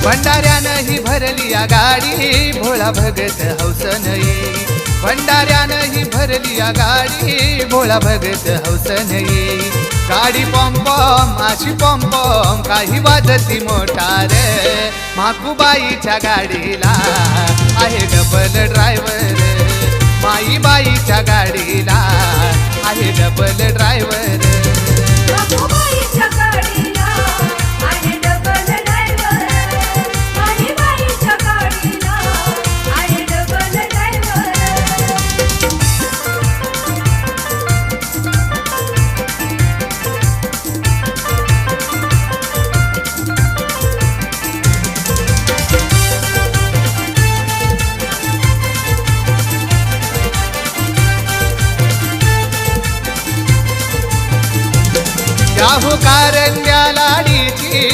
भंडाऱ्यानं ही भरली या गाडी भोळा भगत हौसन येई भंडाऱ्यानं ही भरली या गाडी भोळा भगत हौसन येई गाडी पॉम अशी पॉम काही वाजती मोटार माकूबाईच्या गाडीला आहे डबल ड्रायव्हर माईबाईच्या गाडीला आहे डबल ड्रायव्हर माकूबाईच्या गाडीला आहे डबल ड्रायव्हर माईबाईच्या गाडीला आहे डबल ड्रायव्हर याहू कारंड्या लाडी